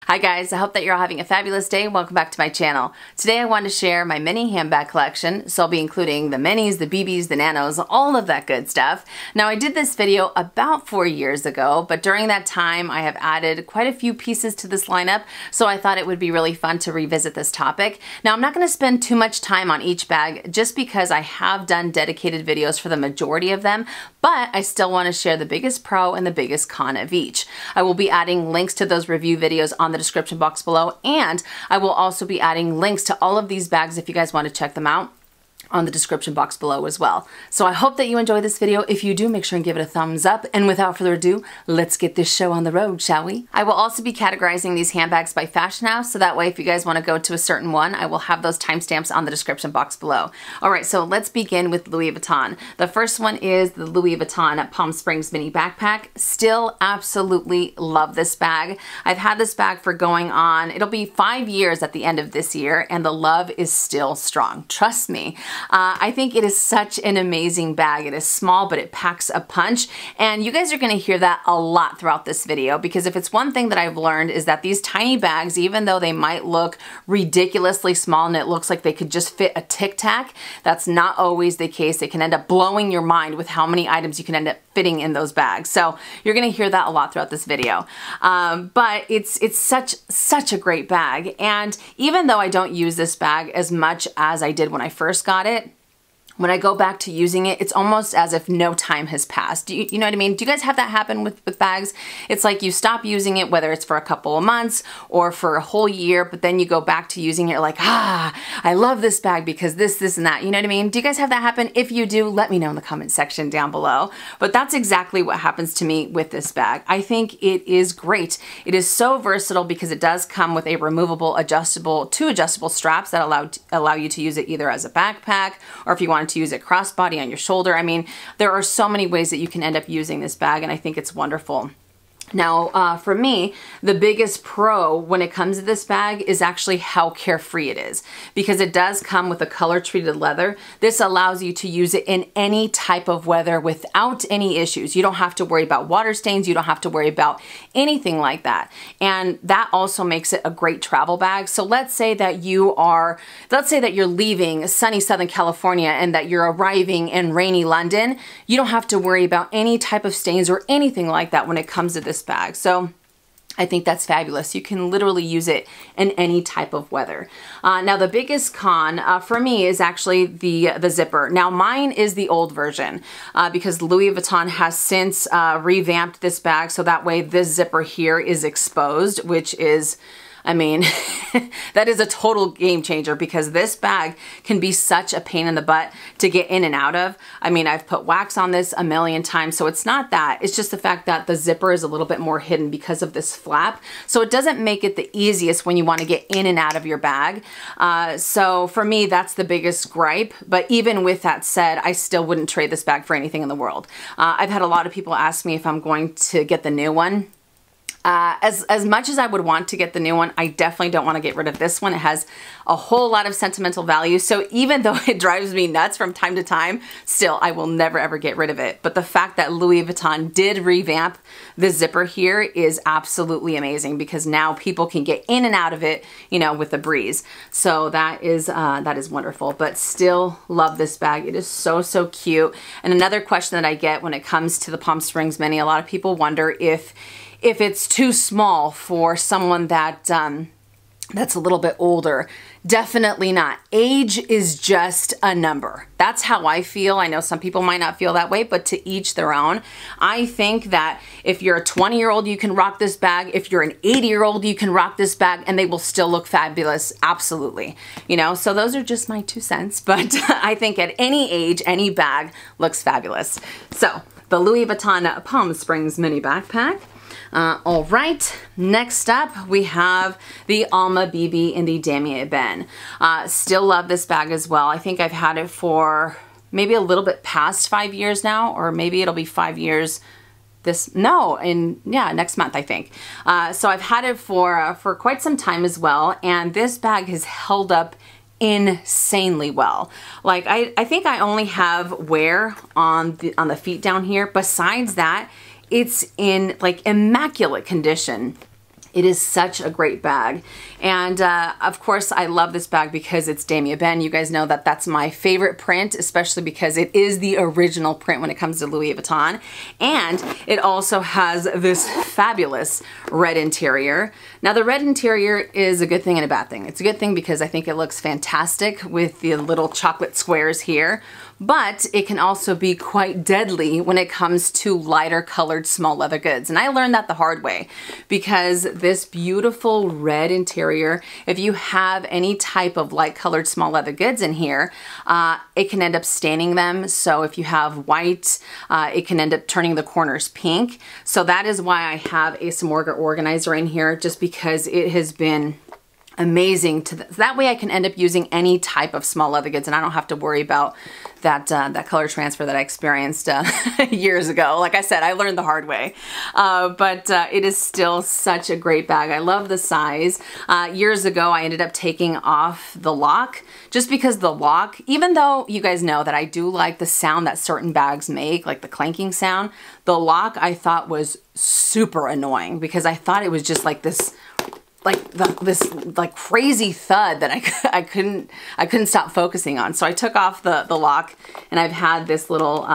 Hi guys, I hope that you're all having a fabulous day. Welcome back to my channel. Today I want to share my mini handbag collection, so I'll be including the minis, the BBs, the nanos, all of that good stuff. Now I did this video about 4 years ago, but during that time I have added quite a few pieces to this lineup, so I thought it would be really fun to revisit this topic. Now I'm not going to spend too much time on each bag just because I have done dedicated videos for the majority of them, but I still want to share the biggest pro and the biggest con of each. I will be adding links to those review videos on the description box below, and I will also be adding links to all of these bags if you guys want to check them out on the description box below as well. So I hope that you enjoy this video. If you do, make sure and give it a thumbs up. And without further ado, let's get this show on the road, shall we? I will also be categorizing these handbags by fashion house, so that way if you guys want to go to a certain one, I will have those timestamps on the description box below. All right, so let's begin with Louis Vuitton. The first one is the Louis Vuitton Palm Springs mini backpack. Still absolutely love this bag. I've had this bag for going on, it'll be 5 years at the end of this year, and the love is still strong. Trust me. I think it is such an amazing bag. It is small, but it packs a punch. And you guys are going to hear that a lot throughout this video, because if it's one thing that I've learned is that these tiny bags, even though they might look ridiculously small and it looks like they could just fit a Tic Tac, that's not always the case. They can end up blowing your mind with how many items you can end up fitting in those bags. So you're going to hear that a lot throughout this video. But it's such a great bag. And even though I don't use this bag as much as I did when I first got it, when I go back to using it, it's almost as if no time has passed. You know what I mean? Do you guys have that happen with bags? It's like you stop using it, whether it's for a couple of months or for a whole year, but then you go back to using it, you're like, I love this bag because this, and that. You know what I mean? Do you guys have that happen? If you do, let me know in the comment section down below. But that's exactly what happens to me with this bag. I think it is great. It is so versatile because it does come with a removable, two adjustable straps that allow you to use it either as a backpack or if you want to use it crossbody on your shoulder. I mean, there are so many ways that you can end up using this bag, and I think it's wonderful. Now, for me, the biggest pro when it comes to this bag is actually how carefree it is, because it does come with a color-treated leather. This allows you to use it in any type of weather without any issues. You don't have to worry about water stains. You don't have to worry about anything like that. And that also makes it a great travel bag. So let's say that you're leaving sunny Southern California and that you're arriving in rainy London. You don't have to worry about any type of stains or anything like that when it comes to this bag. So I think that's fabulous. You can literally use it in any type of weather. Now the biggest con for me is actually the zipper. Now mine is the old version because Louis Vuitton has since revamped this bag, so that way this zipper here is exposed, which is, I mean, that is a total game changer, because this bag can be such a pain in the butt to get in and out of. I mean, I've put wax on this a million times, so it's not that. It's just the fact that the zipper is a little bit more hidden because of this flap. So it doesn't make it the easiest when you want to get in and out of your bag. So for me, that's the biggest gripe. But even with that said, I still wouldn't trade this bag for anything in the world. I've had a lot of people ask me if I'm going to get the new one. As much as I would want to get the new one, I definitely don't want to get rid of this one. It has a whole lot of sentimental value. So even though it drives me nuts from time to time, still, I will never ever get rid of it. But the fact that Louis Vuitton did revamp the zipper here is absolutely amazing, because now people can get in and out of it, you know, with a breeze. So that is wonderful. But still love this bag. It is so cute. And another question that I get when it comes to the Palm Springs Mini, a lot of people wonder if it's too small for someone that's a little bit older. Definitely not. Age is just a number. That's how I feel. I know some people might not feel that way, but to each their own. I think that if you're a 20-year-old, you can rock this bag. If you're an 80-year-old, you can rock this bag, and they will still look fabulous. Absolutely. You know, so those are just my 2 cents, but I think at any age, any bag looks fabulous. So the Louis Vuitton Palm Springs mini backpack. All right, next up we have the Alma BB in the Damier Ebene. Still love this bag as well. I think I've had it for maybe a little bit past 5 years now, or maybe it'll be 5 years next month, I think. So I've had it for quite some time as well, and this bag has held up insanely well. Like I think I only have wear on the feet down here. Besides that, it's in like immaculate condition. It is such a great bag. And of course, I love this bag because it's Damien Ben. You guys know that that's my favorite print, especially because it is the original print when it comes to Louis Vuitton. And it also has this fabulous red interior. Now, the red interior is a good thing and a bad thing. It's a good thing because I think it looks fantastic with the little chocolate squares here. But it can also be quite deadly when it comes to lighter colored small leather goods. And I learned that the hard way because this beautiful red interior, if you have any type of light colored small leather goods in here, it can end up staining them. So if you have white, it can end up turning the corners pink. So that is why I have a Samorga organizer in here, just because it has been amazing. That way I can end up using any type of small leather goods and I don't have to worry about that color transfer that I experienced years ago. Like I said, I learned the hard way. But it is still such a great bag. I love the size. Years ago, I ended up taking off the lock just because the lock, even though you guys know that I do like the sound that certain bags make, like the clanking sound, the lock I thought was super annoying because I thought it was just like this this crazy thud that I couldn't stop focusing on. So I took off the lock and I've had this little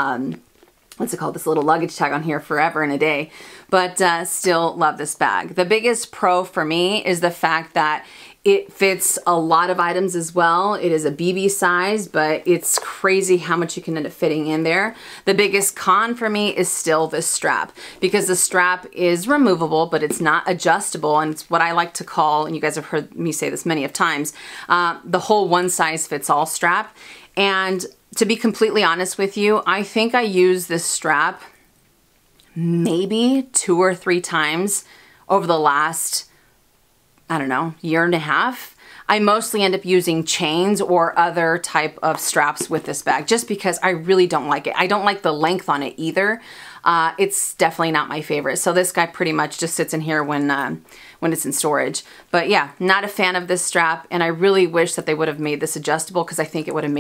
what's it called, this little luggage tag on here forever and a day, but still love this bag. The biggest pro for me is the fact that it fits a lot of items as well. It is a BB size, but it's crazy how much you can end up fitting in there. The biggest con for me is still this strap because the strap is removable, but it's not adjustable. And it's what I like to call, and you guys have heard me say this many of times, the whole one size fits all strap. And to be completely honest with you, I think I use this strap maybe 2 or 3 times over the last, I don't know, year and a half. I mostly end up using chains or other type of straps with this bag just because I really don't like it. I don't like the length on it either. It's definitely not my favorite. So this guy pretty much just sits in here when it's in storage. But yeah, not a fan of this strap, and I really wish that they would have made this adjustable because I think it would have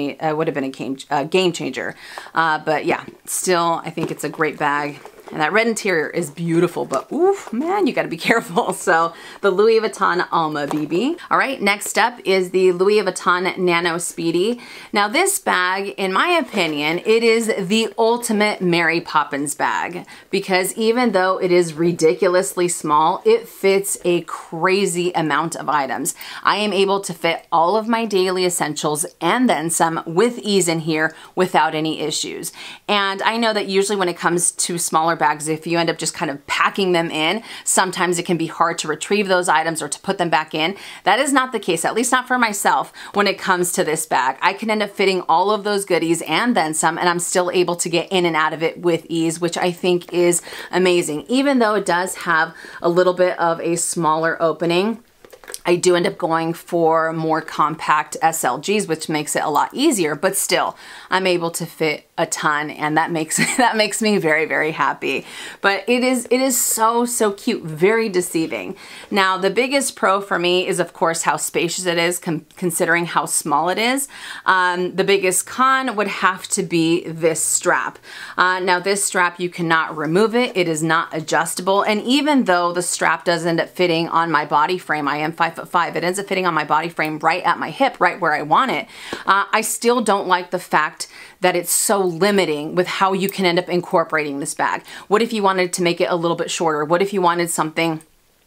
been a game changer. But yeah, still, I think it's a great bag. And that red interior is beautiful, but oof, man, you gotta be careful. So the Louis Vuitton Alma BB. All right, next up is the Louis Vuitton Nano Speedy. Now this bag, in my opinion, it is the ultimate Mary Poppins bag because even though it is ridiculously small, it fits a crazy amount of items. I am able to fit all of my daily essentials and then some with ease in here without any issues. And I know that usually when it comes to smaller bags, if you end up just kind of packing them in, sometimes it can be hard to retrieve those items or to put them back in. That is not the case, at least not for myself when it comes to this bag. I can end up fitting all of those goodies and then some, and I'm still able to get in and out of it with ease, which I think is amazing. Even though it does have a little bit of a smaller opening, I do end up going for more compact SLGs, which makes it a lot easier, but still, I'm able to fit a ton, and that makes me very, very happy. But it is so cute, very deceiving. Now, the biggest pro for me is, of course, how spacious it is, considering how small it is. The biggest con would have to be this strap. Now, this strap, you cannot remove it. It is not adjustable, and even though the strap does end up fitting on my body frame, I am 5'5", it ends up fitting on my body frame right at my hip, right where I want it. I still don't like the fact that it's so limiting with how you can end up incorporating this bag. What if you wanted to make it a little bit shorter? What if you wanted something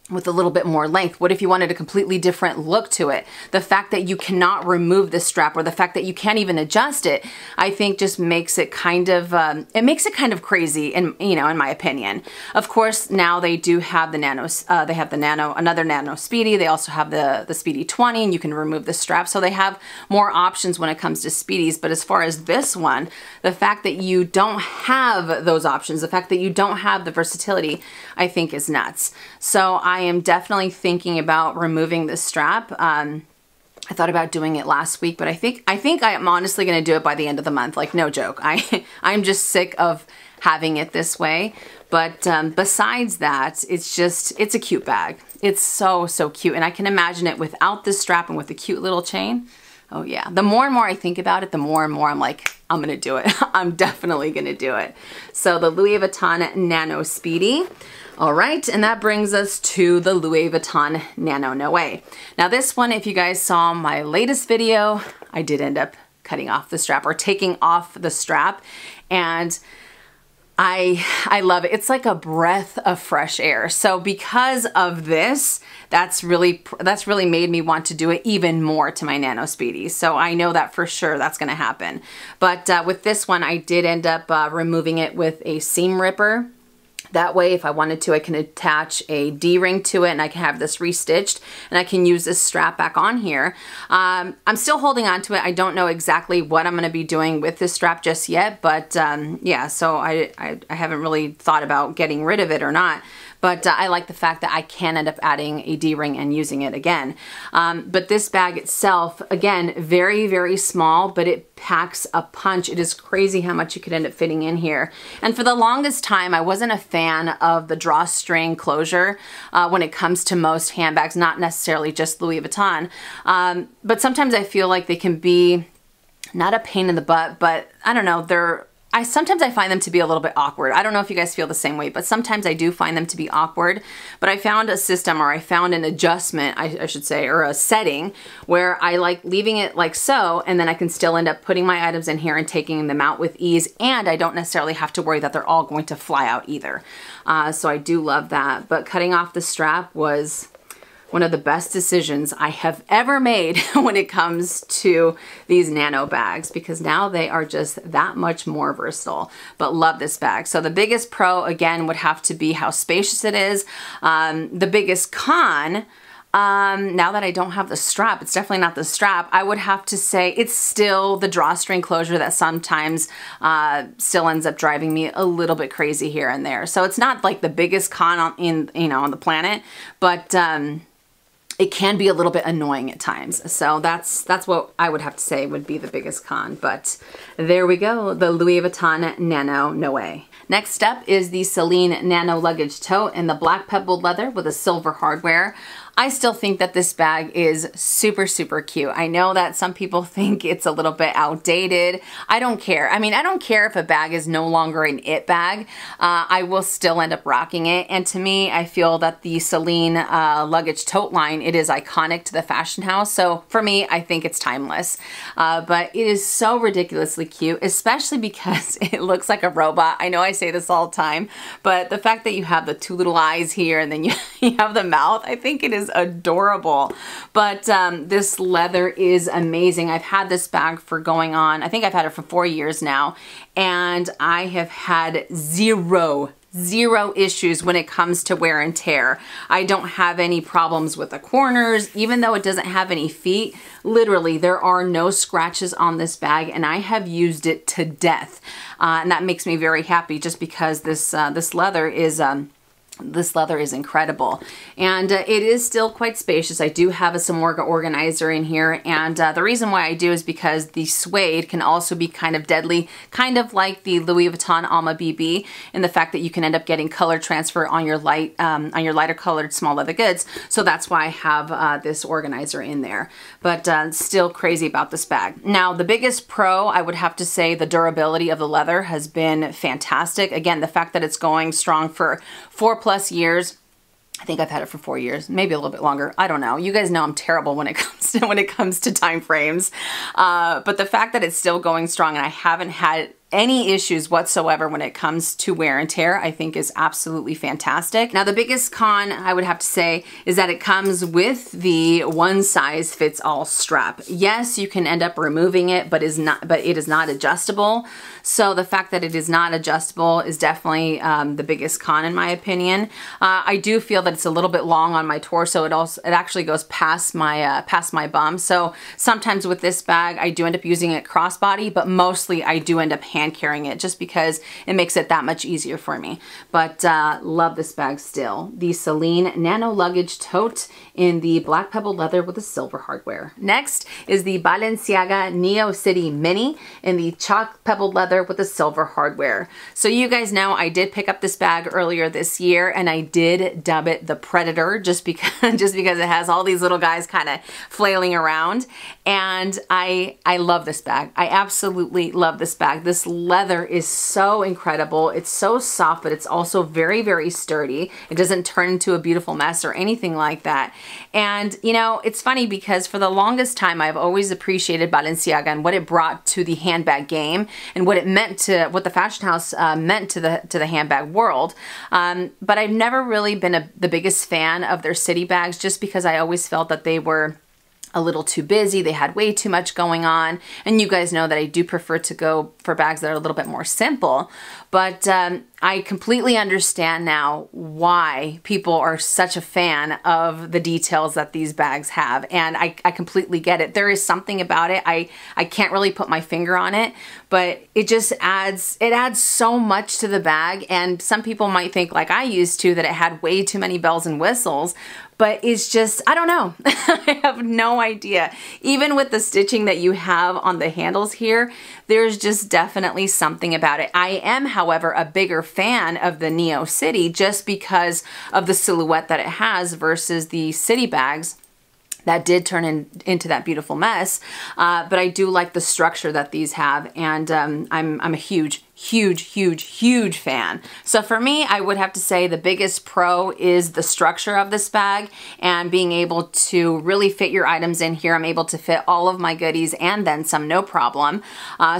with a little bit more length? What if you wanted a completely different look to it? The fact that you cannot remove this strap or the fact that you can't even adjust it, I think just makes it kind of, crazy in my opinion. Of course, now they do have the Nanos, they have the Nano, another Nano Speedy. They also have the Speedy 20 and you can remove the strap. So they have more options when it comes to Speedies. But as far as this one, the fact that you don't have those options, the fact that you don't have the versatility, I think is nuts. So I am definitely thinking about removing this strap. I thought about doing it last week, but I think I am honestly going to do it by the end of the month. Like, no joke. I'm just sick of having it this way. But besides that, it's a cute bag. It's so cute. And I can imagine it without this strap and with the cute little chain. Oh yeah, the more and more I think about it, the more and more I'm like, I'm gonna do it. I'm definitely gonna do it. So the Louis Vuitton Nano Speedy. All right, and that brings us to the Louis Vuitton Nano Noe. Now this one, if you guys saw my latest video, I did end up cutting off the strap or taking off the strap, and I love it. It's like a breath of fresh air. So because of this, that's really made me want to do it even more to my Nano Speedy. So I know that for sure that's gonna happen. But with this one, I did end up removing it with a seam ripper. That way, if I wanted to, I can attach a D-ring to it and I can have this restitched and I can use this strap back on here. I'm still holding on to it. I don't know exactly what I'm going to be doing with this strap just yet, but yeah, so I haven't really thought about getting rid of it or not. But I like the fact that I can end up adding a D-ring and using it again. But this bag itself, again, very, very small, but it packs a punch. It is crazy how much you could end up fitting in here. And for the longest time, I wasn't a fan of the drawstring closure when it comes to most handbags, not necessarily just Louis Vuitton. But sometimes I feel like they can be not a pain in the butt, but I don't know, sometimes I find them to be a little bit awkward. I don't know if you guys feel the same way, but sometimes I do find them to be awkward. But I found a system, or I found an adjustment, I should say, or a setting where I like leaving it like so, and then I can still end up putting my items in here and taking them out with ease, and I don't necessarily have to worry that they're all going to fly out either. So I do love that. But cutting off the strap was one of the best decisions I have ever made when it comes to these Nano bags, because now they are just that much more versatile. But love this bag. So the biggest pro, again, would have to be how spacious it is. The biggest con, now that I don't have the strap, it's definitely not the strap, I would have to say it's still the drawstring closure that sometimes still ends up driving me a little bit crazy here and there. So it's not like the biggest con on the planet, but it can be a little bit annoying at times. So that's what I would have to say would be the biggest con. But there we go, the Louis Vuitton Nano Noe. Next up is the Celine Nano Luggage Tote in the black pebbled leather with a silver hardware. I still think that this bag is super, super cute. I know that some people think it's a little bit outdated. I don't care. I mean, I don't care if a bag is no longer an it bag. I will still end up rocking it. And to me, I feel that the Celine Luggage Tote line, it is iconic to the fashion house. So for me, I think it's timeless. But it is so ridiculously cute, especially because it looks like a robot. I know I say this all the time, but the fact that you have the two little eyes here and then you have the mouth, I think it is adorable. But this leather is amazing. I've had this bag for going on, I think I've had it for 4 years now, and I have had zero issues when it comes to wear and tear. I don't have any problems with the corners, even though it doesn't have any feet. Literally, there are no scratches on this bag, and I have used it to death. And that makes me very happy, just because this leather is incredible. And it is still quite spacious. I do have a Samorga organizer in here, and the reason why I do is because the suede can also be kind of deadly, kind of like the Louis Vuitton Alma BB, in the fact that you can end up getting color transfer on your lighter colored small leather goods. So that's why I have this organizer in there. But still crazy about this bag. Now, the biggest pro, I would have to say, the durability of the leather has been fantastic. Again, the fact that it's going strong for 4+ years. I think I've had it for 4 years, maybe a little bit longer. I don't know. You guys know I'm terrible when it comes to time frames. But the fact that it's still going strong and I haven't had any issues whatsoever when it comes to wear and tear, I think is absolutely fantastic. Now, the biggest con, I would have to say, is that it comes with the one size fits all strap. Yes, you can end up removing it, but it is not adjustable. So the fact that it is not adjustable is definitely the biggest con in my opinion. I do feel that it's a little bit long on my torso. It actually goes past my bum. So sometimes with this bag, I do end up using it crossbody, but mostly I do end up hand carrying it just because it makes it that much easier for me. But love this bag still. The Celine Nano Luggage Tote in the black pebbled leather with the silver hardware. Next is the Balenciaga Neo City Mini in the chalk pebbled leather with the silver hardware. So you guys know I did pick up this bag earlier this year, and I did dub it the Predator just because it has all these little guys kind of flailing around. And I love this bag. I absolutely love this bag. This leather is so incredible. It's so soft, but it's also very, very sturdy. It doesn't turn into a beautiful mess or anything like that. And you know, it's funny because for the longest time, I've always appreciated Balenciaga and what it brought to the handbag game and what it meant to, what the fashion house meant to the handbag world. But I've never really been the biggest fan of their city bags just because I always felt that they were a little too busy. They had way too much going on. And you guys know that I do prefer to go for bags that are a little bit more simple. But I completely understand now why people are such a fan of the details that these bags have. And I completely get it. There is something about it. I can't really put my finger on it, but it just adds so much to the bag. And some people might think, like I used to, that it had way too many bells and whistles. But it's just, I don't know. I have no idea. Even with the stitching that you have on the handles here, there's just definitely something about it. I am, however, a bigger fan of the Neo City just because of the silhouette that it has versus the city bags that did turn into that beautiful mess. But I do like the structure that these have, and I'm a huge fan. So for me, I would have to say the biggest pro is the structure of this bag and being able to really fit your items in here. I'm able to fit all of my goodies and then some, no problem.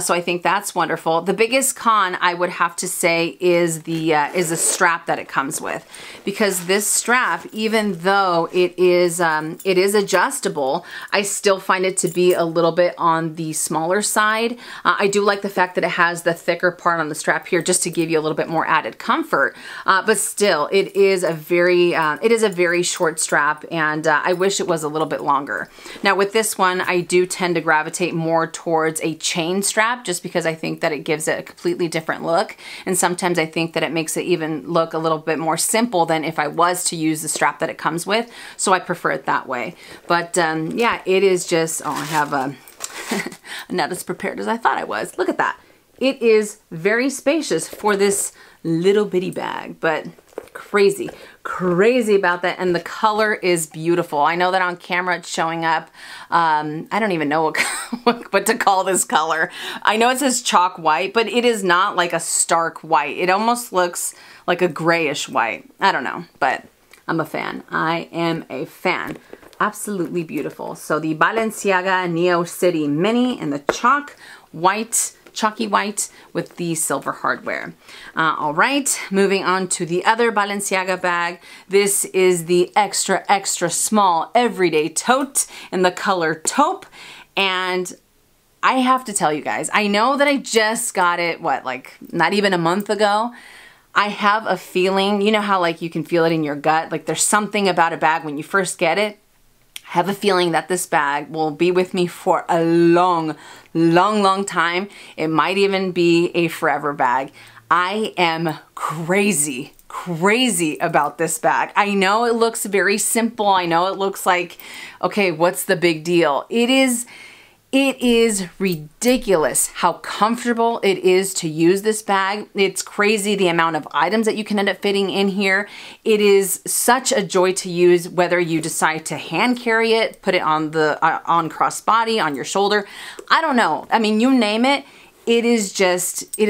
So I think that's wonderful. The biggest con I would have to say is the strap that it comes with, because this strap, even though it is adjustable, I still find it to be a little bit on the smaller side. I do like the fact that it has the thicker part on the strap here just to give you a little bit more added comfort, but still it is a very short strap, and I wish it was a little bit longer. Now with this one, I do tend to gravitate more towards a chain strap just because I think that it gives it a completely different look, and sometimes I think that it makes it even look a little bit more simple than if I was to use the strap that it comes with, so I prefer it that way. But yeah, it is just, oh, I have I'm not as prepared as I thought I was. Look at that. It is very spacious for this little bitty bag, but crazy about that. And the color is beautiful. I know that on camera it's showing up. I don't even know what to call this color. I know it says chalk white, but it is not like a stark white. It almost looks like a grayish white. I don't know, but I'm a fan. I am a fan. Absolutely beautiful. So the Balenciaga Neo City Mini in the chalky white with the silver hardware. All right, moving on to the other Balenciaga bag. This is the extra small everyday tote in the color taupe. And I have to tell you guys, I know that I just got it, what, like not even a month ago. I have a feeling, you know how like you can feel it in your gut, like there's something about a bag when you first get it. I have a feeling that this bag will be with me for a long time. It might even be a forever bag. I am crazy about this bag. I know it looks very simple. I know it looks like, okay, what's the big deal? It is ridiculous how comfortable it is to use this bag. It's crazy the amount of items that you can end up fitting in here. It is such a joy to use, whether you decide to hand carry it, put it on the on crossbody, on your shoulder. I don't know. I mean, you name it. It is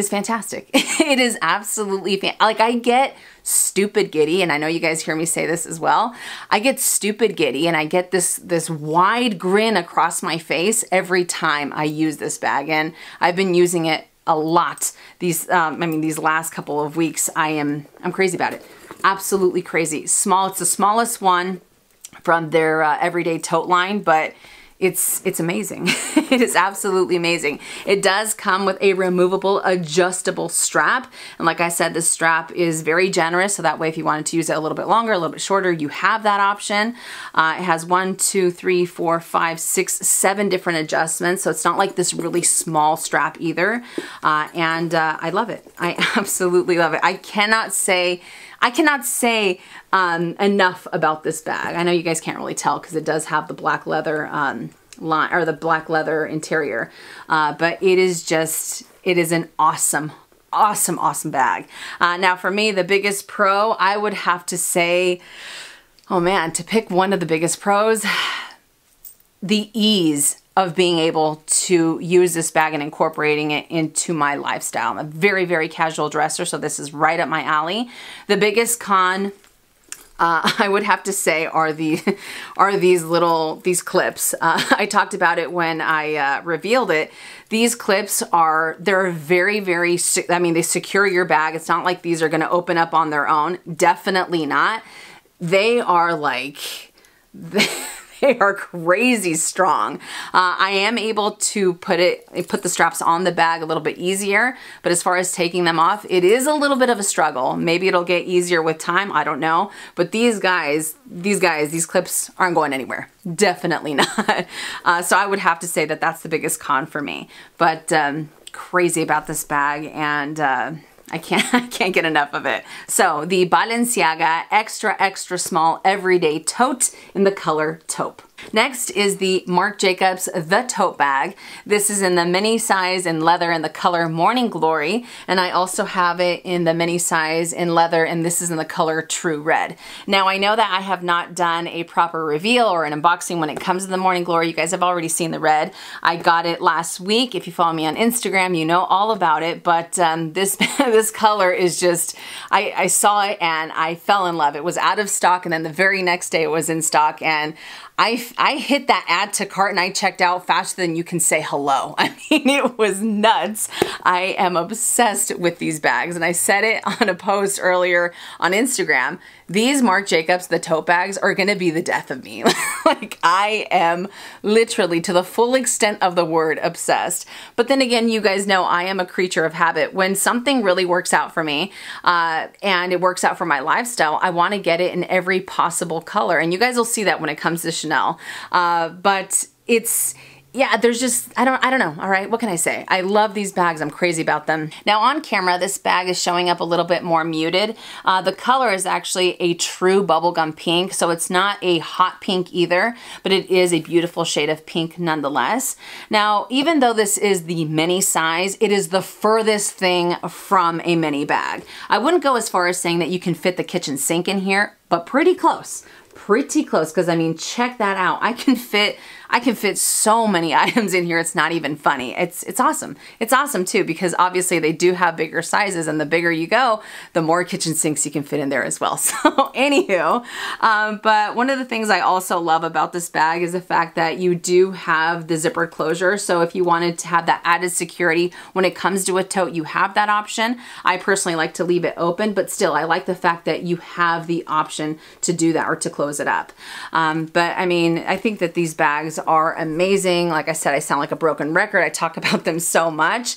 fantastic. It is absolutely like I get stupid giddy, and I know you guys hear me say this as well. I get stupid giddy and I get this wide grin across my face every time I use this bag, and I've been using it a lot these last couple of weeks. I'm crazy about it. Absolutely crazy. Small, it's the smallest one from their everyday tote line, but it's amazing. It is absolutely amazing. It does come with a removable adjustable strap. And like I said, this strap is very generous. So that way, if you wanted to use it a little bit longer, a little bit shorter, you have that option. It has 1, 2, 3, 4, 5, 6, 7 different adjustments. So it's not like this really small strap either. I love it. I absolutely love it. I cannot say enough about this bag. I know you guys can't really tell because it does have the black leather line, or the black leather interior, but it is an awesome bag. Now for me, the biggest pro, I would have to say, oh man, to pick one of the biggest pros, the ease of being able to use this bag and incorporating it into my lifestyle. I'm a very, very casual dresser, so this is right up my alley. The biggest con, I would have to say, are these clips. I talked about it when I revealed it. These clips they're very, very, I mean, they secure your bag. It's not like these are gonna open up on their own. Definitely not. They are like, they are crazy strong. I am able to put the straps on the bag a little bit easier, but as far as taking them off, it is a little bit of a struggle. Maybe it'll get easier with time, I don't know. But these clips aren't going anywhere. Definitely not. So I would have to say that that's the biggest con for me. But crazy about this bag, and I can't get enough of it. So the Balenciaga extra small everyday tote in the color taupe. Next is the Marc Jacobs The Tote Bag. This is in the mini size in leather in the color Morning Glory, and I also have it in the mini size in leather, and this is in the color True Red. Now I know that I have not done a proper reveal or an unboxing when it comes to the Morning Glory. You guys have already seen the red. I got it last week. If you follow me on Instagram, you know all about it, but this color is just, I saw it and I fell in love. It was out of stock, and then the very next day it was in stock, and I hit that add to cart and I checked out faster than you can say hello. I mean, it was nuts. I am obsessed with these bags, and I said it on a post earlier on Instagram. These Marc Jacobs The Tote Bags are gonna be the death of me. Like, I am literally, to the full extent of the word, obsessed. But then again, you guys know I am a creature of habit. When something really works out for me, and it works out for my lifestyle, I wanna get it in every possible color. And you guys will see that when it comes to Chanel. But it's, yeah, there's just, I don't know. All right, what can I say? I love these bags. I'm crazy about them. Now on camera, this bag is showing up a little bit more muted. The color is actually a true bubblegum pink, so it's not a hot pink either, but it is a beautiful shade of pink nonetheless. Now, even though this is the mini size, it is the furthest thing from a mini bag. I wouldn't go as far as saying that you can fit the kitchen sink in here, but pretty close. Pretty close, because I mean, check that out. I can fit so many items in here, it's not even funny. It's awesome. It's awesome too, because obviously they do have bigger sizes, and the bigger you go, the more kitchen sinks you can fit in there as well. So anywho, but one of the things I also love about this bag is the fact that you do have the zipper closure. So if you wanted to have that added security when it comes to a tote, you have that option. I personally like to leave it open, but still I like the fact that you have the option to do that or to close it up. But I mean, I think that these bags are amazing. Like I said, I sound like a broken record. I talk about them so much.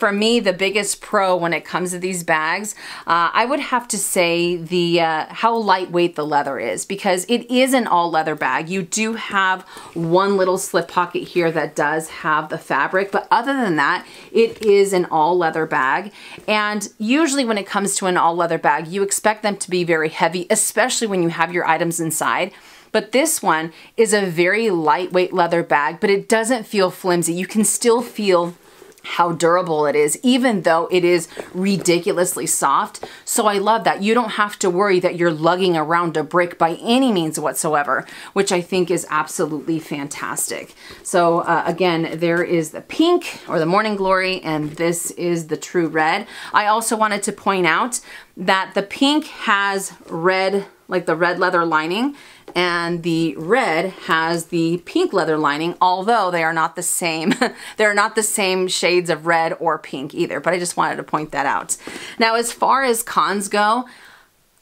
For me, the biggest pro when it comes to these bags, I would have to say the how lightweight the leather is, because it is an all leather bag. You do have one little slip pocket here that does have the fabric, but other than that, it is an all leather bag. And usually when it comes to an all leather bag, you expect them to be very heavy, especially when you have your items inside. But this one is a very lightweight leather bag, but it doesn't feel flimsy. You can still feel how durable it is, even though it is ridiculously soft. So I love that. You don't have to worry that you're lugging around a brick by any means whatsoever, which I think is absolutely fantastic. So again, there is the pink, or the Morning Glory, and this is the True Red. I also wanted to point out that the pink has red, like the red leather lining, and the red has the pink leather lining, although they are not the same. They're not the same shades of red or pink either, but I just wanted to point that out. Now, as far as cons go,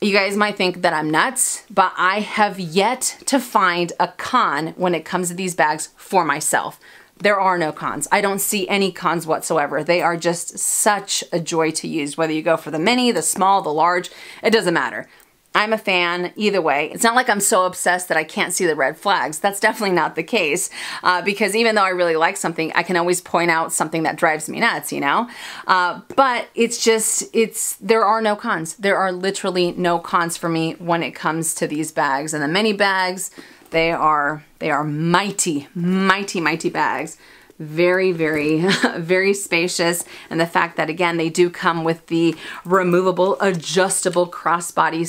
You guys might think that I'm nuts, but I have yet to find a con when it comes to these bags for myself. There are no cons. I don't see any cons whatsoever. They are just such a joy to use. Whether you go for the mini, the small, the large, it doesn't matter. I'm a fan either way. It's not like I'm so obsessed that I can't see the red flags. That's definitely not the case, because even though I really like something, I can always point out something that drives me nuts, you know? But it's just, there are no cons. There are literally no cons for me when it comes to these bags. And the mini bags, they are mighty, mighty, mighty bags. Very, very, very spacious. And the fact that, again, they do come with the removable, adjustable crossbody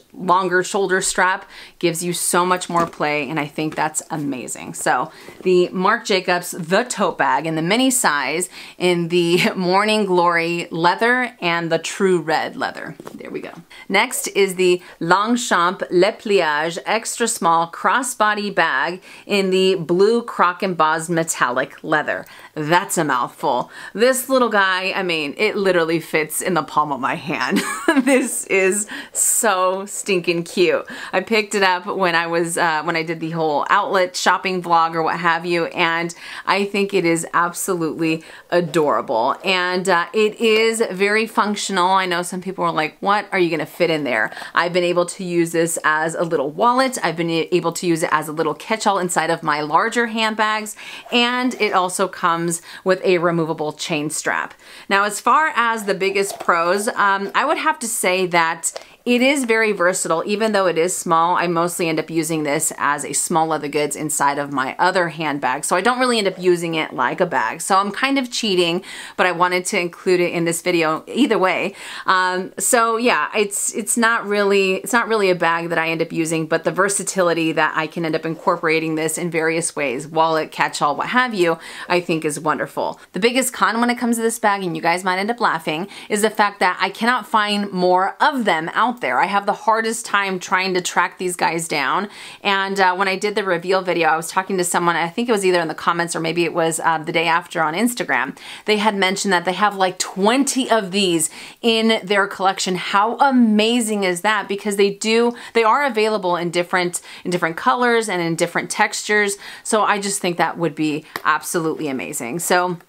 / longer shoulder strap gives you so much more play. And I think that's amazing. So the Marc Jacobs, the tote bag in the mini size in the Morning Glory leather and the True Red leather. There we go. Next is the Longchamp Le Pliage extra small crossbody bag in the blue croc embossed metallic leather. That's a mouthful. This little guy, I mean, it literally fits in the palm of my hand. This is so stinking cute. I picked it up when I was when I did the whole outlet shopping vlog or what have you, and I think it is absolutely adorable. And it is very functional. I know some people are like, what are you gonna fit in there? I've been able to use this as a little wallet. I've been able to use it as a little catch-all inside of my larger handbags, and it also comes with a removable chain strap. Now, as far as the biggest pros, I would have to say that it is very versatile. Even though it is small, I mostly end up using this as a small leather goods inside of my other handbag. So I don't really end up using it like a bag. So I'm kind of cheating, but I wanted to include it in this video either way. So yeah, it's not really a bag that I end up using, but the versatility that I can end up incorporating this in various ways, wallet, catch-all, what have you, I think is wonderful. The biggest con when it comes to this bag, and you guys might end up laughing, is the fact that I cannot find more of them out there. I have the hardest time trying to track these guys down. And when I did the reveal video, I was talking to someone, I think it was either in the comments or maybe it was the day after on Instagram. They had mentioned that they have like 20 of these in their collection. How amazing is that? Because they are available in different colors and in different textures. So I just think that would be absolutely amazing. So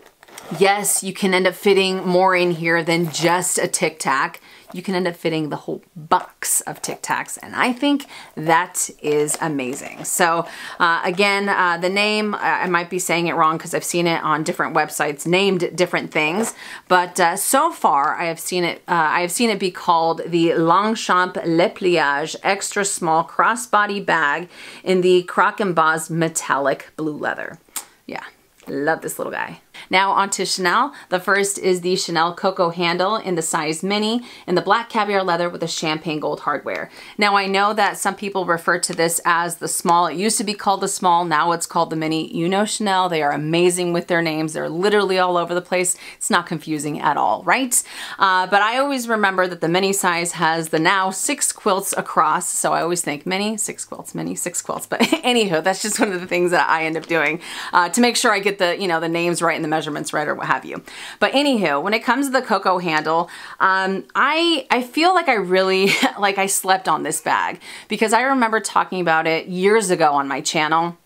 yes, you can end up fitting more in here than just a Tic Tac. You can end up fitting the whole box of Tic Tacs, and I think that is amazing. So again, the name, I might be saying it wrong because I've seen it on different websites named different things, but so far I have seen it be called the Longchamp Le Pliage extra small crossbody bag in the croc embossed metallic blue leather. Yeah. Love this little guy. Now onto Chanel. The first is the Chanel Coco handle in the size mini in the black caviar leather with the champagne gold hardware. Now I know that some people refer to this as the small. It used to be called the small, now it's called the mini. You know Chanel, they are amazing with their names. They're literally all over the place. It's not confusing at all, right? But I always remember that the mini size has the now 6 quilts across, so I always think mini, 6 quilts, mini, 6 quilts. But anywho, that's just one of the things that I end up doing to make sure I get the, you know, the names right and the measurements right or what have you. But anywho, when it comes to the Coco handle, I feel like I really, like I slept on this bag because I remember talking about it years ago on my channel.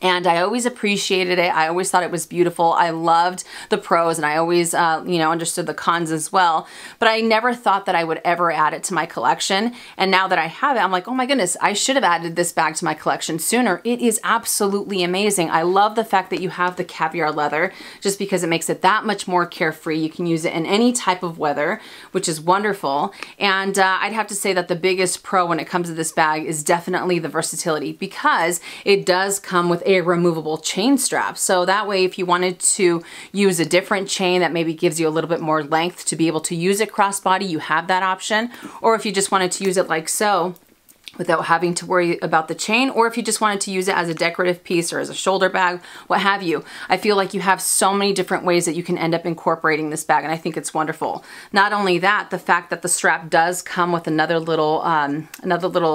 And I always appreciated it. I always thought it was beautiful. I loved the pros and I always, you know, understood the cons as well. But I never thought that I would ever add it to my collection. And now that I have it, I'm like, oh my goodness, I should have added this bag to my collection sooner. It is absolutely amazing. I love the fact that you have the caviar leather just because it makes it that much more carefree. You can use it in any type of weather, which is wonderful. And I'd have to say that the biggest pro when it comes to this bag is definitely the versatility because it does come with a removable chain strap. So that way, if you wanted to use a different chain that maybe gives you a little bit more length to be able to use it crossbody, you have that option. Or if you just wanted to use it like so, without having to worry about the chain, or if you just wanted to use it as a decorative piece or as a shoulder bag, what have you. I feel like you have so many different ways that you can end up incorporating this bag, and I think it's wonderful. Not only that, the fact that the strap does come with another little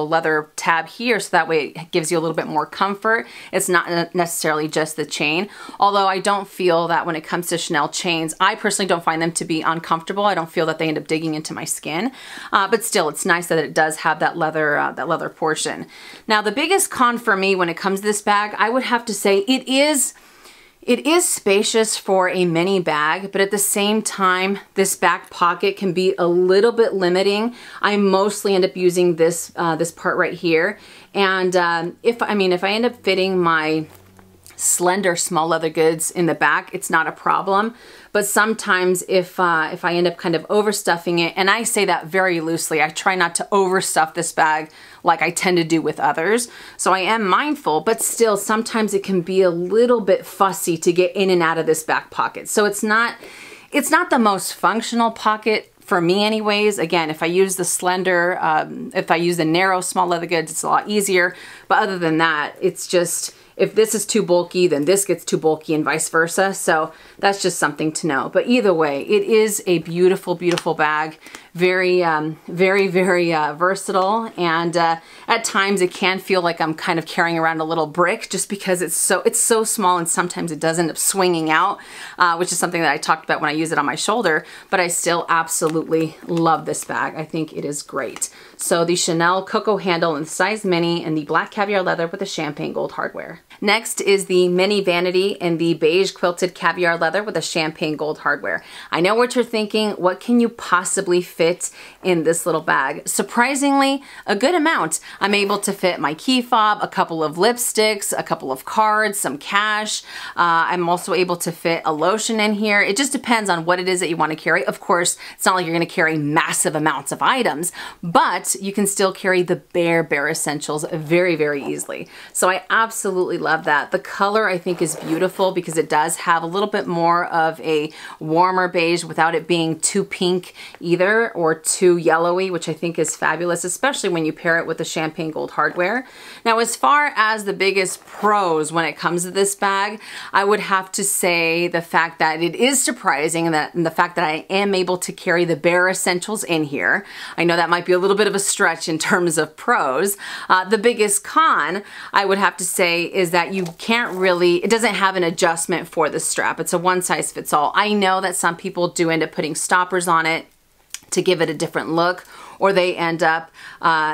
leather tab here, so that way it gives you a little bit more comfort. It's not necessarily just the chain, although I don't feel that when it comes to Chanel chains, I personally don't find them to be uncomfortable. I don't feel that they end up digging into my skin, but still, it's nice that it does have that leather portion. Now, the biggest con for me when it comes to this bag, I would have to say it is spacious for a mini bag, but at the same time, this back pocket can be a little bit limiting. I mostly end up using this this part right here, and if I end up fitting my slender small leather goods in the back, it's not a problem. But sometimes if I end up kind of overstuffing it, and I say that very loosely, I try not to overstuff this bag like I tend to do with others. So I am mindful, but still sometimes it can be a little bit fussy to get in and out of this back pocket. So it's not the most functional pocket for me anyways. Again, if I use the slender, if I use the narrow small leather goods, it's a lot easier. But other than that, it's just, if this is too bulky, then this gets too bulky and vice versa. So that's just something to know. But either way, it is a beautiful, beautiful bag. Very, very versatile. And at times it can feel like I'm kind of carrying around a little brick just because it's so small, and sometimes it does end up swinging out, which is something that I talked about when I use it on my shoulder. But I still absolutely love this bag. I think it is great. So the Chanel Cocoa handle in size mini and the black caviar leather with the champagne gold hardware. Next is the mini vanity in the beige quilted caviar leather with a champagne gold hardware. I know what you're thinking. What can you possibly fit in this little bag? Surprisingly, a good amount. I'm able to fit my key fob, a couple of lipsticks, a couple of cards, some cash. I'm also able to fit a lotion in here. It just depends on what it is that you want to carry. Of course, it's not like you're going to carry massive amounts of items, but you can still carry the bare essentials very, very easily. So I absolutely love that. The color I think is beautiful because it does have a little bit more of a warmer beige without it being too pink either or too yellowy, which I think is fabulous, especially when you pair it with the champagne gold hardware. Now, as far as the biggest pros when it comes to this bag, I would have to say the fact that it is surprising, and the fact that I am able to carry the bare essentials in here. I know that might be a little bit of a stretch in terms of pros. The biggest con, I would have to say, is that you can't really, it doesn't have an adjustment for the strap. It's a one size fits all. I know that some people do end up putting stoppers on it to give it a different look, or they end up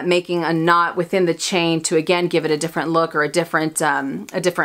making a knot within the chain to again give it a different look or a different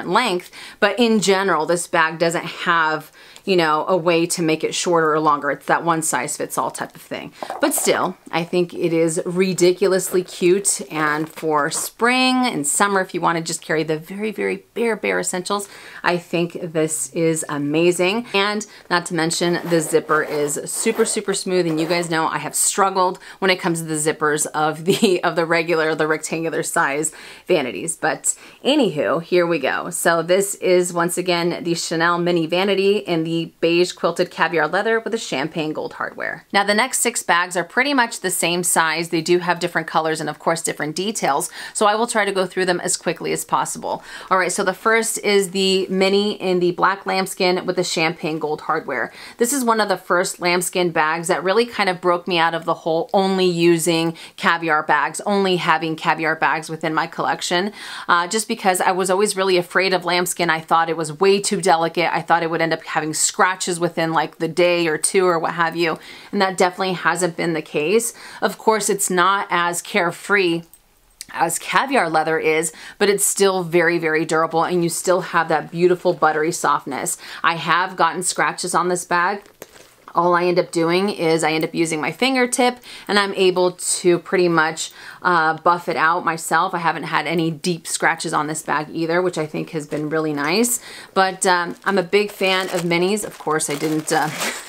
length. But in general, this bag doesn't have, you know, a way to make it shorter or longer. It's that one size fits all type of thing. But still, I think it is ridiculously cute. And for spring and summer, if you want to just carry the very, very bare essentials, I think this is amazing. And not to mention, the zipper is super smooth. And you guys know I have struggled when it comes to the zippers of the regular, the rectangular size vanities. But anywho, here we go. So this is once again the Chanel mini vanity in the beige quilted caviar leather with a champagne gold hardware. Now, the next 6 bags are pretty much the same size. They do have different colors and of course different details, so I will try to go through them as quickly as possible. All right, so the first is the mini in the black lambskin with the champagne gold hardware. This is one of the first lambskin bags that really kind of broke me out of the whole only using caviar bags, only having caviar bags within my collection, just because I was always really afraid of lambskin. I thought it was way too delicate. I thought it would end up having scratches within like the day or two or what have you, and that definitely hasn't been the case. Of course, it's not as carefree as caviar leather is, but it's still very, very durable, and you still have that beautiful buttery softness. I have gotten scratches on this bag. All I end up doing is I end up using my fingertip, and I'm able to pretty much buff it out myself. I haven't had any deep scratches on this bag either, which I think has been really nice. But I'm a big fan of minis. Of course, I didn't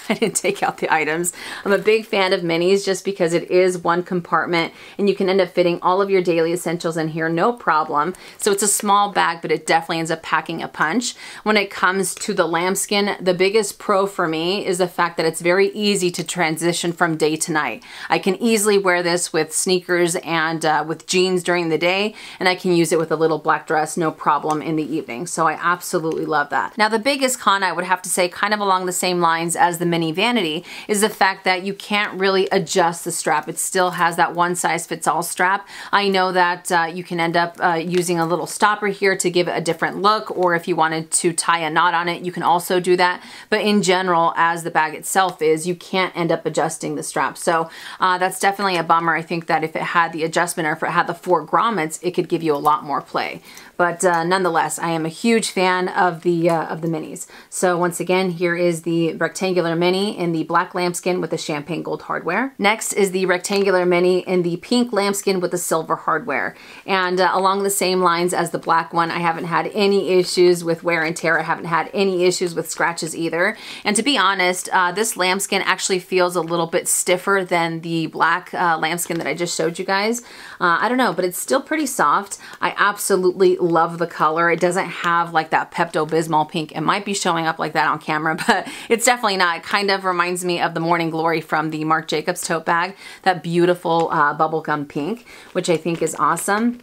I didn't take out the items. I'm a big fan of minis just because it is one compartment and you can end up fitting all of your daily essentials in here, no problem. So it's a small bag, but it definitely ends up packing a punch. When it comes to the lambskin, the biggest pro for me is the fact that it's very easy to transition from day to night. I can easily wear this with sneakers and with jeans during the day, and I can use it with a little black dress, no problem, in the evening. So I absolutely love that. Now the biggest con, I would have to say, kind of along the same lines as the mini vanity, is the fact that you can't really adjust the strap. It still has that one size fits all strap. I know that you can end up using a little stopper here to give it a different look, or if you wanted to tie a knot on it, you can also do that. But in general, as the bag itself is, you can't end up adjusting the strap. So that's definitely a bummer. I think that if it had the adjustment or if it had the 4 grommets, it could give you a lot more play. But nonetheless, I am a huge fan of the minis. So once again, here is the rectangular mini in the black lambskin with the champagne gold hardware. Next is the rectangular mini in the pink lambskin with the silver hardware. And along the same lines as the black one, I haven't had any issues with wear and tear. I haven't had any issues with scratches either. And to be honest, this lambskin actually feels a little bit stiffer than the black lambskin that I just showed you guys. I don't know, but it's still pretty soft. I absolutely love the color. It doesn't have like that Pepto-Bismol pink. It might be showing up like that on camera, but it's definitely not. It kind of reminds me of the Morning Glory from the Marc Jacobs tote bag, that beautiful bubblegum pink, which I think is awesome.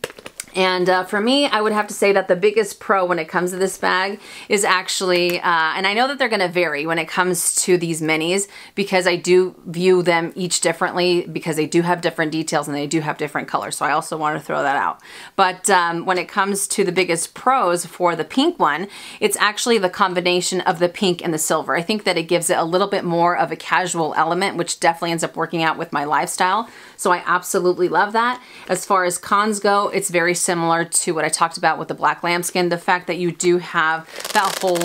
And for me, I would have to say that the biggest pro when it comes to this bag is actually, and I know that they're gonna vary when it comes to these minis, because I do view them each differently, because they do have different details and they do have different colors. So I also want to throw that out. But when it comes to the biggest pros for the pink one, it's actually the combination of the pink and the silver. I think that it gives it a little bit more of a casual element, which definitely ends up working out with my lifestyle. So I absolutely love that. As far as cons go, it's very similar to what I talked about with the black lambskin. The fact that you do have that whole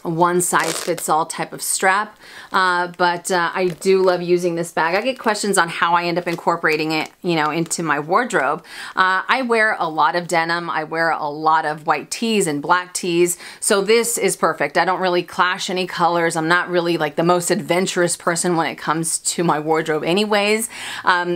one size fits all type of strap, but I do love using this bag. I get questions on how I end up incorporating it, you know, into my wardrobe. I wear a lot of denim. I wear a lot of white tees and black tees, so this is perfect. I don't really clash any colors. I'm not really like the most adventurous person when it comes to my wardrobe anyways,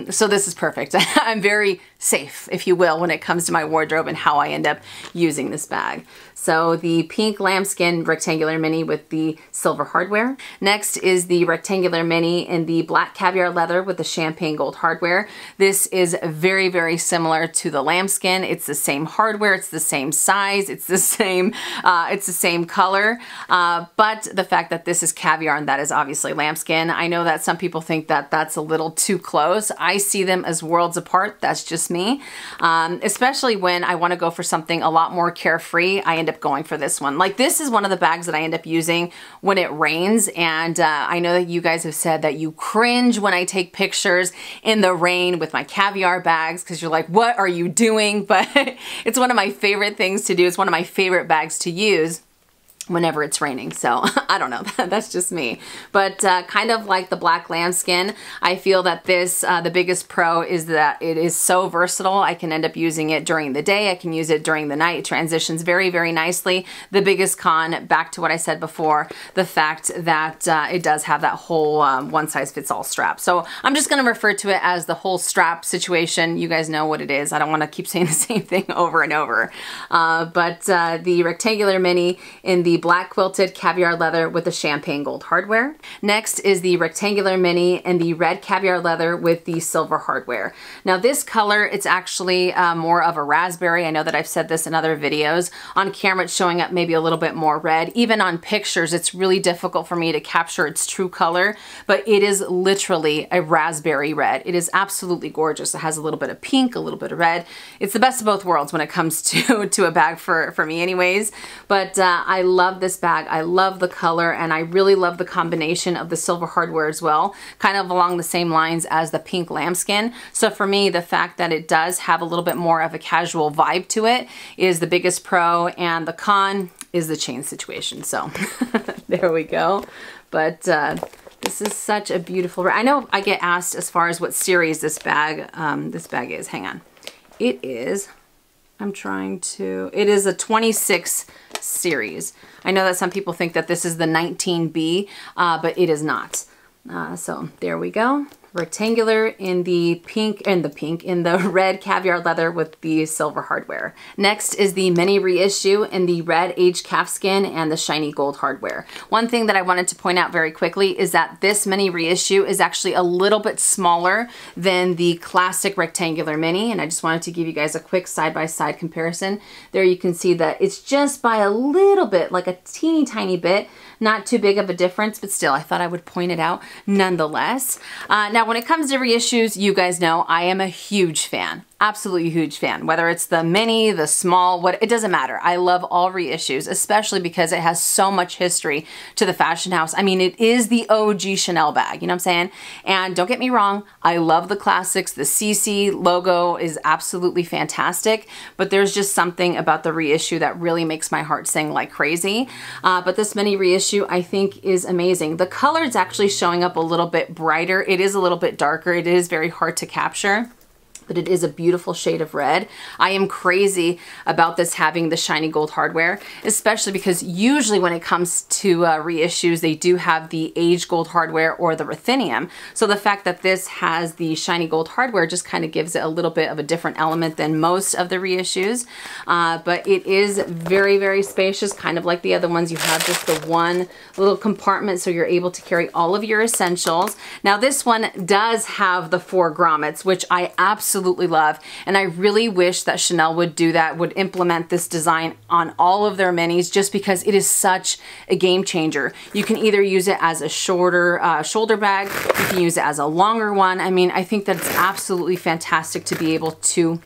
so this is perfect. I'm very safe, if you will, when it comes to my wardrobe and how I end up using this bag. So the pink lambskin rectangular mini with the silver hardware. Next is the rectangular mini in the black caviar leather with the champagne gold hardware. This is very, very similar to the lambskin. It's the same hardware, it's the same size, it's the same color, but the fact that this is caviar and that is obviously lambskin, I know that some people think that that's a little too close. I see them as worlds apart. That's just me. Especially when I want to go for something a lot more carefree, I end up going for this one. Like, this is one of the bags that I end up using when it rains, and I know that you guys have said that you cringe when I take pictures in the rain with my caviar bags because you're like, what are you doing? But it's one of my favorite things to do. It's one of my favorite bags to use whenever it's raining. So I don't know, that's just me. But kind of like the black lambskin, I feel that this, the biggest pro is that it is so versatile. I can end up using it during the day. I can use it during the night. It transitions very, very nicely. The biggest con, back to what I said before, the fact that it does have that whole one size fits all strap. So I'm just going to refer to it as the whole strap situation. You guys know what it is. I don't want to keep saying the same thing over and over. But the rectangular mini in the black quilted caviar leather with the champagne gold hardware. Next is the rectangular mini in the red caviar leather with the silver hardware. Now this color, it's actually more of a raspberry. I know that I've said this in other videos. On camera it's showing up maybe a little bit more red. Even on pictures it's really difficult for me to capture its true color, but it is literally a raspberry red. It is absolutely gorgeous. It has a little bit of pink, a little bit of red. It's the best of both worlds when it comes to a bag for me anyways. But I love this bag. I love the color, and I really love the combination of the silver hardware as well, kind of along the same lines as the pink lambskin. So for me, the fact that it does have a little bit more of a casual vibe to it is the biggest pro, and the con is the chain situation. So there we go. But this is such a beautiful, I know I get asked as far as what series this bag is. Hang on. It is, it is a 26 series. I know that some people think that this is the 19B, but it is not. So there we go. Rectangular in the red caviar leather with the silver hardware. Next is the mini reissue in the red aged calfskin and the shiny gold hardware. One thing that I wanted to point out very quickly is that this mini reissue is actually a little bit smaller than the classic rectangular mini, and I just wanted to give you guys a quick side-by-side comparison. There you can see that it's just by a little bit, like a teeny tiny bit, not too big of a difference, but still I thought I would point it out nonetheless. Now when it comes to reissues, you guys know I am a huge fan. Absolutely huge fan. Whether it's the mini, the small, it doesn't matter. I love all reissues, especially because it has so much history to the fashion house. I mean, it is the OG Chanel bag, you know what I'm saying? And don't get me wrong, I love the classics. The CC logo is absolutely fantastic, but there's just something about the reissue that really makes my heart sing like crazy. But this mini reissue I think is amazing. The color is actually showing up a little bit brighter. It is a little bit darker. It is very hard to capture, but it is a beautiful shade of red. I am crazy about this having the shiny gold hardware, especially because usually when it comes to reissues, they do have the aged gold hardware or the ruthenium. So the fact that this has the shiny gold hardware just kind of gives it a little bit of a different element than most of the reissues. But it is very, very spacious, kind of like the other ones. You have just the one little compartment, so you're able to carry all of your essentials. Now this one does have the 4 grommets, which I absolutely love, and I really wish that Chanel would do that, would implement this design on all of their minis, just because it is such a game changer. You can either use it as a shorter shoulder bag, you can use it as a longer one. I mean, I think that it's absolutely fantastic to be able to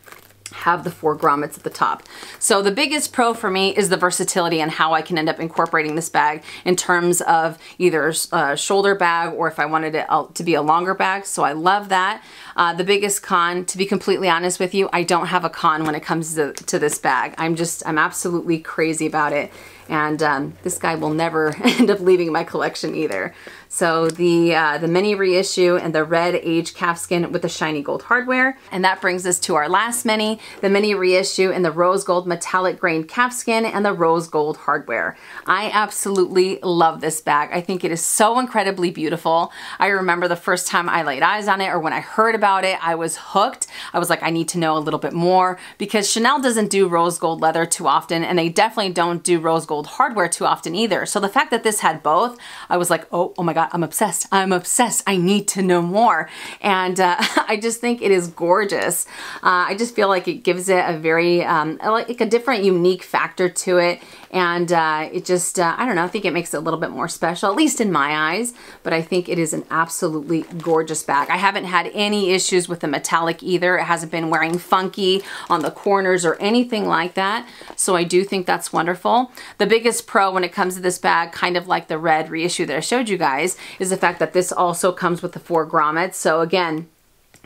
have the 4 grommets at the top. So the biggest pro for me is the versatility and how I can end up incorporating this bag in terms of either a shoulder bag or if I wanted it to be a longer bag. So I love that. The biggest con, to be completely honest with you, I don't have a con when it comes to this bag. I'm absolutely crazy about it. And this guy will never end up leaving my collection either. So the mini reissue and the red aged calfskin with the shiny gold hardware. And that brings us to our last mini, the mini reissue in the rose gold metallic grain calfskin and the rose gold hardware. I absolutely love this bag. I think it is so incredibly beautiful. I remember the first time I laid eyes on it, or when I heard about it, I was hooked. I was like, I need to know a little bit more, because Chanel doesn't do rose gold leather too often, and they definitely don't do rose gold hardware too often either. So the fact that this had both, I was like, oh my God, I'm obsessed. I'm obsessed. I need to know more. And I just think it is gorgeous. I just feel like it gives it a very, like a different, unique factor to it. And it just, I don't know, I think it makes it a little bit more special, at least in my eyes. But I think it is an absolutely gorgeous bag. I haven't had any issues with the metallic either. It hasn't been wearing funky on the corners or anything like that. So I do think that's wonderful. The biggest pro when it comes to this bag, kind of like the red reissue that I showed you guys, is the fact that this also comes with the 4 grommets. So again,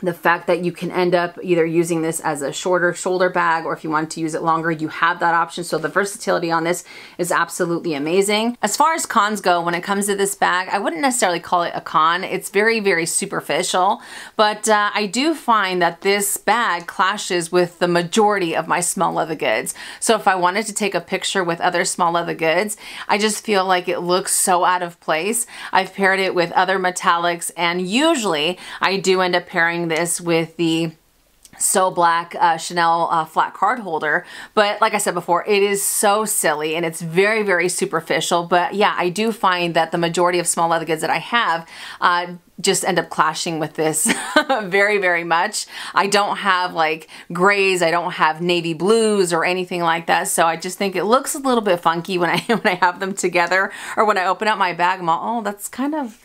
the fact that you can end up either using this as a shorter shoulder bag, or if you want to use it longer, you have that option. So the versatility on this is absolutely amazing. As far as cons go, when it comes to this bag, I wouldn't necessarily call it a con. It's very, very superficial, but I do find that this bag clashes with the majority of my small leather goods. So if I wanted to take a picture with other small leather goods, I just feel like it looks so out of place. I've paired it with other metallics, and usually I do end up pairing this with the So Black Chanel flat card holder. But like I said before, it is so silly and it's very, very superficial. But yeah, I do find that the majority of small leather goods that I have just end up clashing with this very, very much. I don't have like grays, I don't have navy blues or anything like that. So I just think it looks a little bit funky when I have them together, or when I open up my bag, I'm all, oh, that's kind of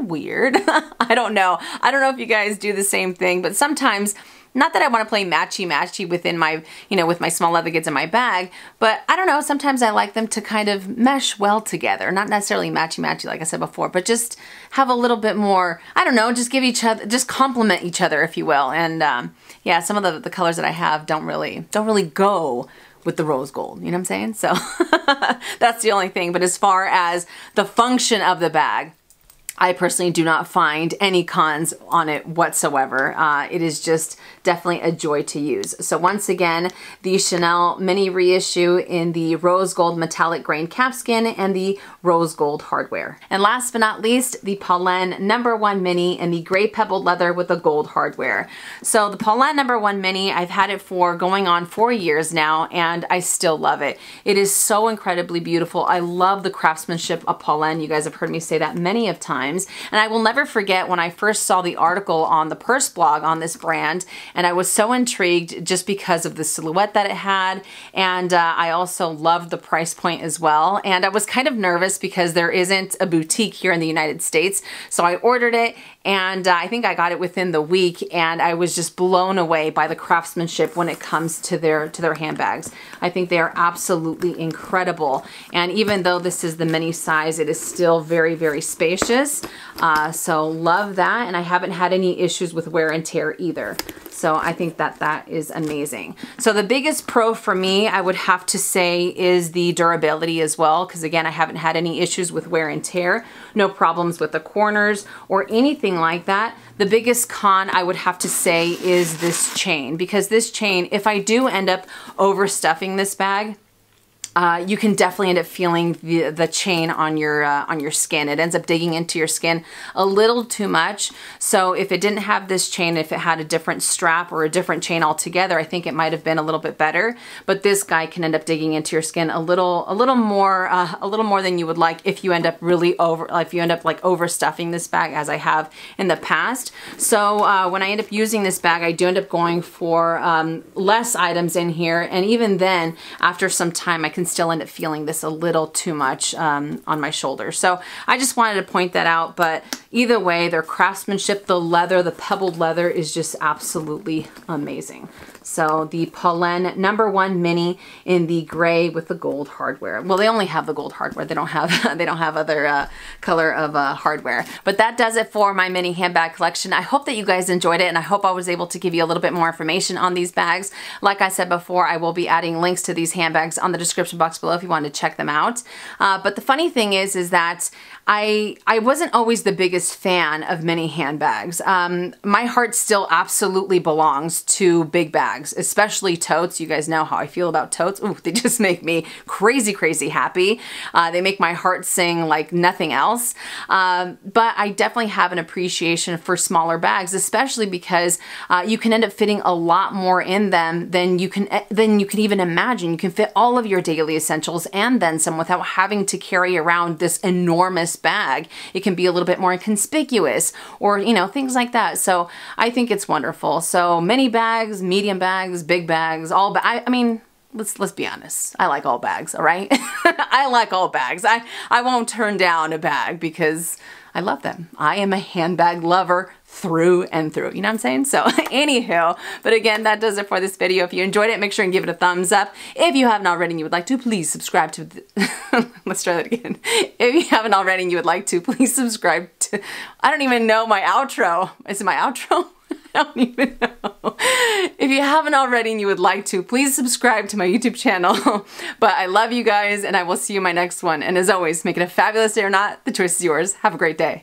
weird. I don't know. I don't know if you guys do the same thing, but sometimes, not that I want to play matchy-matchy within my, with my small leather goods in my bag, but I don't know, sometimes I like them to kind of mesh well together. Not necessarily matchy-matchy like I said before, but just have a little bit more, I don't know, just give each other, just complement each other, if you will. And yeah, some of the colors that I have don't really go with the rose gold, you know what I'm saying? So that's the only thing. But as far as the function of the bag, I personally do not find any cons on it whatsoever. It is just definitely a joy to use. So once again, the Chanel mini reissue in the rose gold metallic grain calfskin and the rose gold hardware. And last but not least, the Polène #1 mini in the gray pebbled leather with the gold hardware. So the Polène #1 mini, I've had it for going on 4 years now, and I still love it. It is so incredibly beautiful. I love the craftsmanship of Polène. You guys have heard me say that many of times. And I will never forget when I first saw the article on the Purse blog on this brand, and I was so intrigued just because of the silhouette that it had, and I also loved the price point as well. And I was kind of nervous because there isn't a boutique here in the United States, so I ordered it, and I think I got it within the week, and I was just blown away by the craftsmanship when it comes to their handbags. I think they are absolutely incredible, and even though this is the mini size, it is still very, very spacious. So love that, and I haven't had any issues with wear and tear either. So I think that that is amazing. So the biggest pro for me, I would have to say, is the durability as well, because again, I haven't had any issues with wear and tear, no problems with the corners or anything like that. The biggest con I would have to say is this chain, because this chain, if I do end up overstuffing this bag, you can definitely end up feeling the chain on your skin. It ends up digging into your skin a little too much. So if it didn't have this chain, if it had a different strap or a different chain altogether, I think it might have been a little bit better. But this guy can end up digging into your skin a little more than you would like if you end up like overstuffing this bag, as I have in the past. So when I end up using this bag, I do end up going for less items in here, and even then, after some time, I can still end up feeling this a little too much on my shoulder. So I just wanted to point that out, but either way, their craftsmanship, the leather, the pebbled leather is just absolutely amazing. So the Polène #1 mini in the gray with the gold hardware. Well, they only have the gold hardware. They don't have other color of hardware. But that does it for my mini handbag collection. I hope that you guys enjoyed it, and I hope I was able to give you a little bit more information on these bags. Like I said before, I will be adding links to these handbags on the description box below if you want to check them out. But the funny thing is that I wasn't always the biggest fan of mini handbags. My heart still absolutely belongs to big bags, especially totes. You guys know how I feel about totes. Ooh, they just make me crazy, crazy happy. They make my heart sing like nothing else. But I definitely have an appreciation for smaller bags, especially because you can end up fitting a lot more in them than you can even imagine. You can fit all of your daily essentials and then some without having to carry around this enormous bag. It can be a little bit more conspicuous, or you know, things like that. So I think it's wonderful. So mini bags, medium bags, big bags, all I mean, let's be honest. I like all bags, all right? I like all bags. I won't turn down a bag because I love them. I am a handbag lover through and through, you know what I'm saying? So anywho, but again, that does it for this video. If you enjoyed it, make sure and give it a thumbs up. If you haven't already and you would like to, please subscribe to let's try that again. If you haven't already and you would like to, please subscribe to, I don't even know my outro. Is it my outro? I don't even know. If you haven't already and you would like to, please subscribe to my YouTube channel. But I love you guys, and I will see you in my next one. And as always, make it a fabulous day or not, the choice is yours. Have a great day.